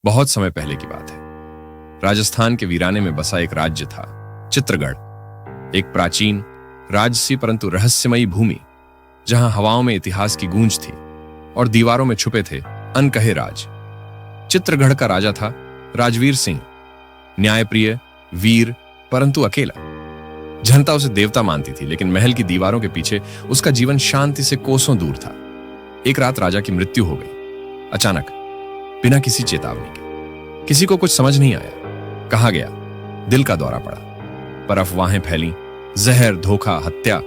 बहुत समय पहले की बात है। राजस्थान के वीराने में बसा एक राज्य था, चित्रगढ़। एक प्राचीन, राजसी परंतु रहस्यमयी भूमि, जहां हवाओं में इतिहास की गूंज थी और दीवारों में छुपे थे अनकहे राज। चित्रगढ़ का राजा था राजवीर सिंह, न्यायप्रिय, वीर, परंतु अकेला। जनता उसे देवता मानती थी, लेकिन महल की दीवारों के पीछे उसका जीवन शांति से कोसों दूर था। एक रात राजा की मृत्यु हो गई, अचानक, बिना किसी चेतावनी के। किसी को कुछ समझ नहीं आया। कहा गया दिल का दौरा पड़ा, पर अफवाहें फैली, जहर, धोखा, हत्या।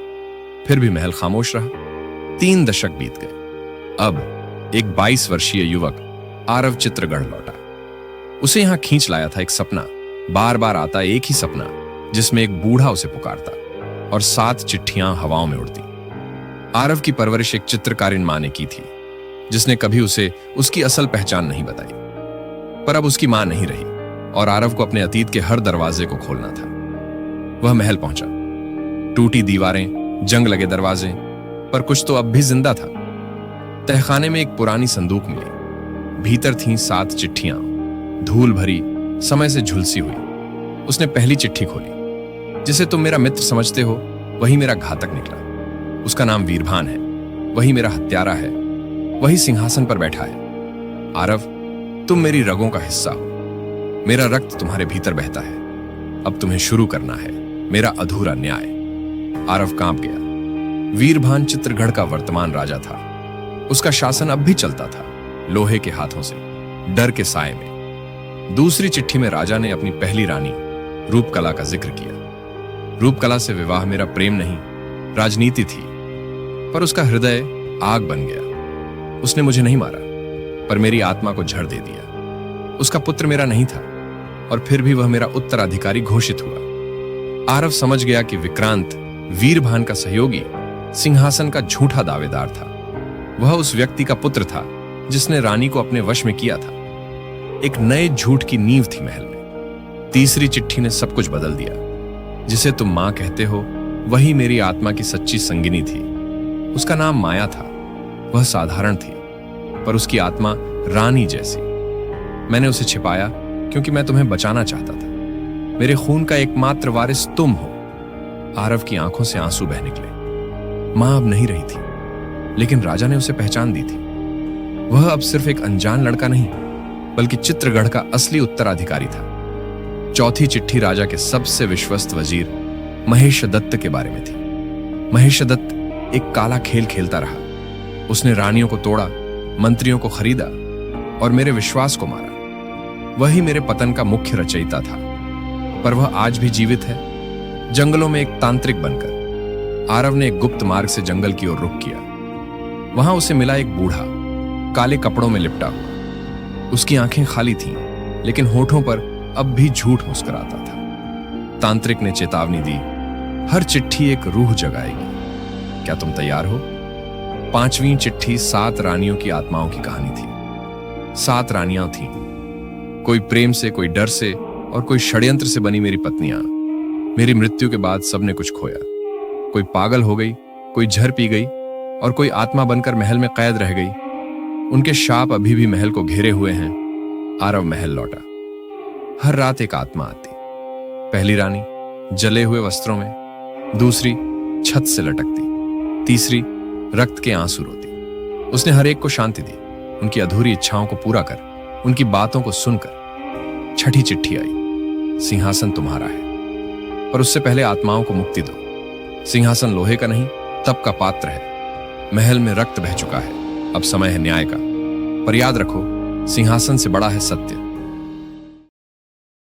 फिर भी महल खामोश रहा। 3 दशक बीत गए। अब एक 22 वर्षीय युवक आरव चित्रगढ़ लौटा। उसे यहां खींच लाया था एक सपना, बार बार आता एक ही सपना, जिसमें एक बूढ़ा उसे पुकारता और 7 चिट्ठियां हवाओं में उड़ती। आरव की परवरिश एक चित्रकारिन मां ने की थी, जिसने कभी उसे उसकी असल पहचान नहीं बताई। पर अब उसकी मां नहीं रही और आरव को अपने अतीत के हर दरवाजे को खोलना था। वह महल पहुंचा। टूटी दीवारें, जंग लगे दरवाजे, पर कुछ तो अब भी जिंदा था। तहखाने में एक पुरानी संदूक मिली। भीतर थीं 7 चिट्ठियां, धूल भरी, समय से झुलसी हुई। उसने पहली चिट्ठी खोली। जिसे तुम मेरा मित्र समझते हो, वही मेरा घातक निकला। उसका नाम वीरभान है, वही मेरा हत्यारा है, वही सिंहासन पर बैठा है। आरव, तुम मेरी रगों का हिस्सा हो। मेरा रक्त तुम्हारे भीतर बहता है। अब तुम्हें शुरू करना है मेरा अधूरा न्याय। आरव कांप गया। वीरभान चित्रगढ़ का वर्तमान राजा था। उसका शासन अब भी चलता था, लोहे के हाथों से, डर के साए में। दूसरी चिट्ठी में राजा ने अपनी पहली रानी रूपकला का जिक्र किया। रूपकला से विवाह मेरा प्रेम नहीं, राजनीति थी। पर उसका हृदय आग बन गया। उसने मुझे नहीं मारा, पर मेरी आत्मा को झड़ दे दिया। उसका पुत्र मेरा नहीं था, और फिर भी वह मेरा उत्तराधिकारी घोषित हुआ। आरव समझ गया कि विक्रांत, वीरभान का सहयोगी, सिंहासन का झूठा दावेदार था। वह उस व्यक्ति का पुत्र था जिसने रानी को अपने वश में किया था। एक नए झूठ की नींव थी महल में। तीसरी चिट्ठी ने सब कुछ बदल दिया। जिसे तुम मां कहते हो, वही मेरी आत्मा की सच्ची संगिनी थी। उसका नाम माया था। वह साधारण थी, पर उसकी आत्मा रानी जैसी। मैंने उसे छिपाया क्योंकि मैं तुम्हें बचाना चाहता था। मेरे खून का एकमात्र वारिस तुम हो। आरव की आंखों से आंसू बह निकले। मां अब नहीं रही थी, लेकिन राजा ने उसे पहचान दी थी। वह अब सिर्फ एक अनजान लड़का नहीं, बल्कि चित्रगढ़ का असली उत्तराधिकारी था। चौथी चिट्ठी राजा के सबसे विश्वस्त वजीर महेश दत्त के बारे में थी। महेश दत्त एक काला खेल खेलता रहा। उसने रानियों को तोड़ा, मंत्रियों को खरीदा और मेरे विश्वास को मारा। वही मेरे पतन का मुख्य रचयिता था। पर वह आज भी जीवित है, जंगलों में एक तांत्रिक बनकर। आरव ने एक गुप्त मार्ग से जंगल की ओर रुख किया। वहां उसे मिला एक बूढ़ा, काले कपड़ों में लिपटा हुआ। उसकी आंखें खाली थीं, लेकिन होठों पर अब भी झूठ मुस्कुराता था। तांत्रिक ने चेतावनी दी, हर चिट्ठी एक रूह जगाएगी। क्या तुम तैयार हो? 5वीं चिट्ठी 7 रानियों की आत्माओं की कहानी थी। 7 रानियां थीं, कोई प्रेम से, कोई डर से और कोई षड्यंत्र से बनी मेरी पत्नियां। मेरी मृत्यु के बाद सबने कुछ खोया। कोई पागल हो गई, कोई जहर पी गई और कोई आत्मा बनकर महल में कैद रह गई। उनके शाप अभी भी महल को घेरे हुए हैं। आरव महल लौटा। हर रात एक आत्मा आती। पहली रानी जले हुए वस्त्रों में, दूसरी छत से लटकती, तीसरी रक्त के आंसू रोती। उसने हर एक को शांति दी, उनकी अधूरी इच्छाओं को पूरा कर, उनकी बातों को सुनकर। छठी चिट्ठी आई, सिंहासन तुम्हारा है, पर उससे पहले आत्माओं को मुक्ति दो। सिंहासन लोहे का नहीं, तप का पात्र है। महल में रक्त बह चुका है, अब समय है न्याय का। पर याद रखो, सिंहासन से बड़ा है सत्य।